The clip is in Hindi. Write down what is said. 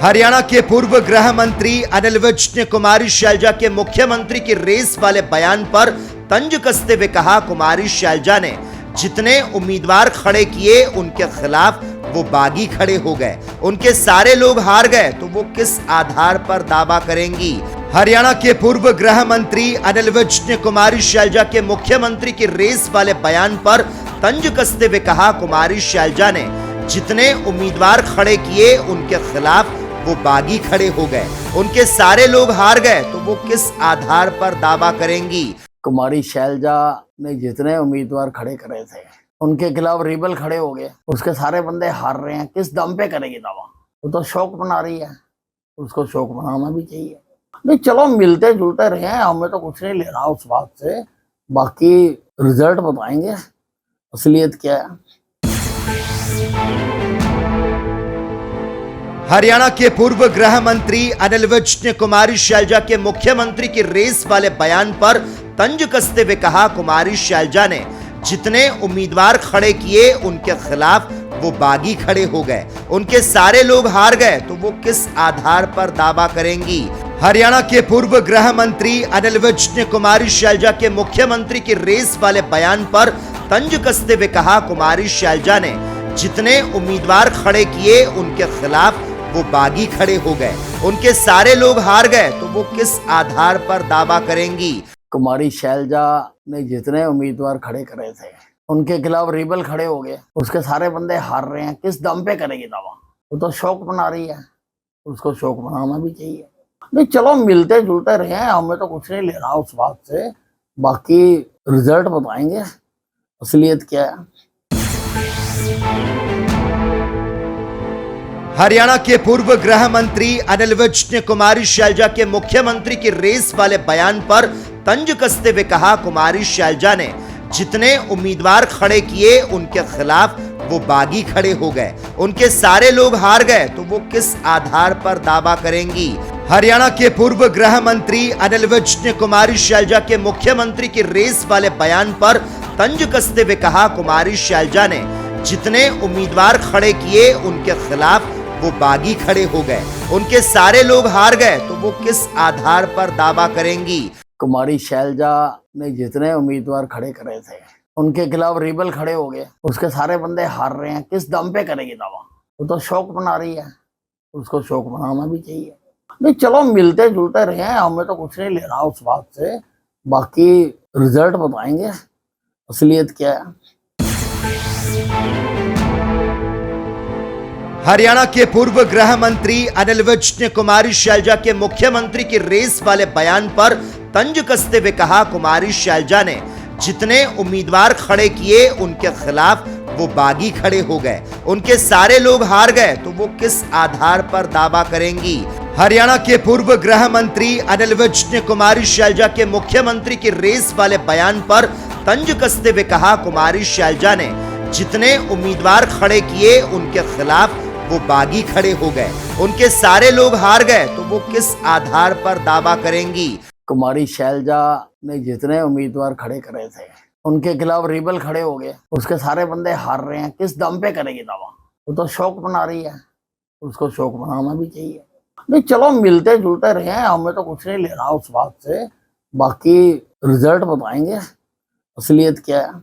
हरियाणा के पूर्व गृह मंत्री अनिल विज ने कुमारी शैलजा के मुख्यमंत्री की रेस वाले बयान पर तंज कसते हुए कहा, कुमारी शैलजा ने जितने उम्मीदवार खड़े किए उनके खिलाफ वो बागी खड़े हो गए। उनके सारे लोग हार गए तो वो किस आधार पर दावा करेंगी। हरियाणा के पूर्व गृह मंत्री अनिल विज ने कुमारी शैलजा के मुख्यमंत्री की रेस वाले बयान पर तंज कसते हुए कहा, कुमारी शैलजा ने जितने उम्मीदवार खड़े किए उनके खिलाफ वो बागी खड़े हो गए। उनके सारे लोग हार गए तो वो किस आधार पर दावा करेंगी। कुमारी शैलजा ने जितने उम्मीदवार खड़े करे थे उनके खिलाफ रिबल खड़े हो गए, उसके सारे बंदे हार रहे हैं, किस दम पे करेगी दावा। वो तो शौक बना रही है, उसको शौक बनाना भी चाहिए। नहीं चलो मिलते जुलते रहे, हमें तो कुछ नहीं लेना उस बात से, बाकी रिजल्ट बताएंगे असलियत क्या है। हरियाणा के पूर्व गृह मंत्री अनिल विज ने कुमारी शैलजा के मुख्यमंत्री की रेस वाले बयान पर तंज कसते हुए कहा, कुमारी शैलजा ने जितने उम्मीदवार खड़े किए उनके खिलाफ वो बागी खड़े हो गए। उनके सारे लोग हार गए तो वो किस आधार पर दावा करेंगी। हरियाणा के पूर्व गृह मंत्री अनिल विज ने कुमारी शैलजा के मुख्यमंत्री की रेस वाले बयान पर तंज कसते हुए कहा, कुमारी शैलजा ने जितने उम्मीदवार खड़े किए उनके खिलाफ वो बागी खड़े हो गए। उनके सारे लोग हार गए तो वो किस आधार पर दावा करेंगी। कुमारी शैलजा ने जितने उम्मीदवार खड़े करे थे उनके खिलाफ रिबल खड़े हो गए, उसके सारे बंदे हार रहे हैं, किस दम पे करेगी दावा। वो तो शौक बना रही है, उसको शौक बनाना भी चाहिए। नहीं चलो मिलते जुलते रहे, हमें तो कुछ नहीं लेना उस बात से, बाकी रिजल्ट बताएंगे असलियत क्या है। हरियाणा के पूर्व गृह मंत्री अनिल विज ने कुमारी शैलजा के मुख्यमंत्री की रेस वाले बयान पर तंज कसते हुए कहा, कुमारी शैलजा ने जितने उम्मीदवार खड़े किए उनके खिलाफ वो बागी खड़े हो गए। उनके सारे लोग हार गए तो वो किस आधार पर दावा करेंगी। हरियाणा के पूर्व गृह मंत्री अनिल विज ने कुमारी शैलजा के मुख्यमंत्री की रेस वाले बयान पर तंज कसते हुए कहा, कुमारी शैलजा ने जितने उम्मीदवार खड़े किए उनके खिलाफ वो बागी खड़े हो गए। उनके सारे लोग हार गए तो वो किस आधार पर दावा करेंगी। कुमारी शैलजा ने जितने उम्मीदवार खड़े करे थे उनके खिलाफ रिबल खड़े हो गए, उसके सारे बंदे हार रहे हैं, किस दम पे करेगी दावा। वो तो शौक बना रही है, उसको शौक बनाना भी चाहिए। नहीं चलो मिलते जुलते रहे, हमें तो कुछ नहीं लेना उस बात से, बाकी रिजल्ट बताएंगे असलियत क्या है। हरियाणा के पूर्व गृह मंत्री अनिल विज ने कुमारी शैलजा के मुख्यमंत्री की रेस वाले बयान पर तंज कसते हुए कहा, कुमारी शैलजा ने जितने उम्मीदवार खड़े किए उनके खिलाफ वो बागी खड़े हो गए। उनके सारे लोग हार गए तो वो किस आधार पर दावा करेंगी। हरियाणा के पूर्व गृह मंत्री अनिल विज ने कुमारी शैलजा के मुख्यमंत्री की रेस वाले बयान पर तंज कसते हुए कहा, कुमारी शैलजा ने जितने उम्मीदवार खड़े किए उनके खिलाफ वो बागी खड़े हो गए। उनके सारे लोग हार गए तो वो किस आधार पर दावा करेंगी। कुमारी शैलजा ने जितने उम्मीदवार खड़े करे थे उनके खिलाफ रिबल खड़े हो गए, उसके सारे बंदे हार रहे हैं, किस दम पे करेगी दावा। वो तो शौक बना रही है, उसको शौक बनाना भी चाहिए। नहीं चलो मिलते जुलते रहे, हमें तो कुछ नहीं लेना उस बात से, बाकी रिजल्ट बताएंगे असलियत क्या है।